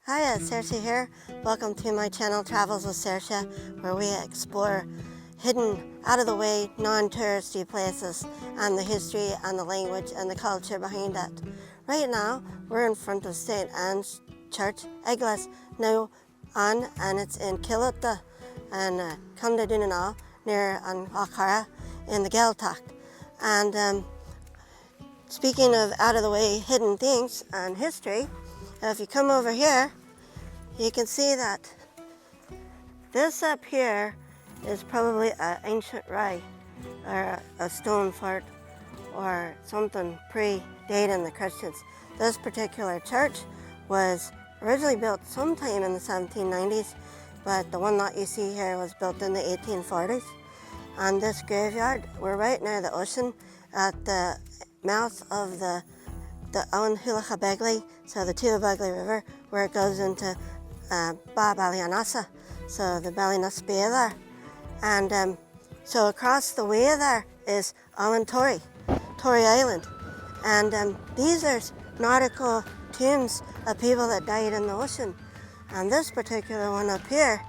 Hi, Saoirse here. Welcome to my channel Travels with Saoirse, where we explore hidden, out-of-the-way, non-touristy places and the history and the language and the culture behind it. Right now, we're in front of St Anne's Church, Éire now on, and it's in Cheilteacha and County Donegal near Oileán in the Gaeilge. And speaking of out-of-the-way hidden things and history, if you come over here, you can see that this up here is probably an ancient rye or a stone fort or something pre-dating the Christians. This particular church was originally built sometime in the 1790s, but the one that you see here was built in the 1840s. And this graveyard, we're right near the ocean at the mouth of the Begley, so the Begley River, where it goes into Ballyonassa, so the Ballyonassa Bay there. And so across the way there is Tory Island. And these are nautical tombs of people that died in the ocean. And this particular one up here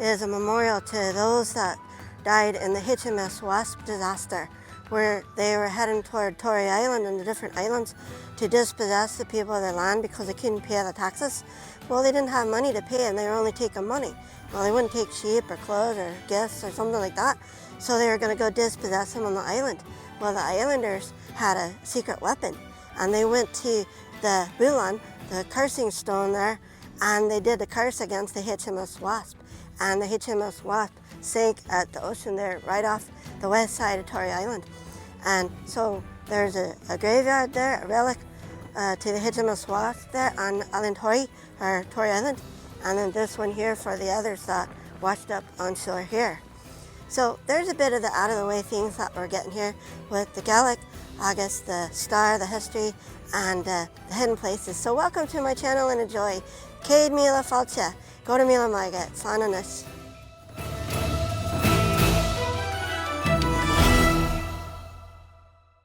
is a memorial to those that died in the HMS Wasp disaster, where they were heading toward Tory Island and the different islands to dispossess the people of their land because they couldn't pay the taxes. Well, they didn't have money to pay and they were only taking money. Well, they wouldn't take sheep or clothes or gifts or something like that, so they were going to go dispossess them on the island. Well, the islanders had a secret weapon and they went to the Oileán, the cursing stone there, and they did a curse against the HMS Wasp. And the HMS Wasp sank at the ocean there, right off the west side of Tory Island. And so there's a graveyard there, a relic to the HMS Wasp there on Tory Island. And then this one here for the others that washed up on shore here. So there's a bit of the out-of-the-way things that we're getting here with the Gaelic, August, the star, the history, and the hidden places. So welcome to my channel and enjoy. Céad Míle Fáilte. Go to Míle Maige. Slán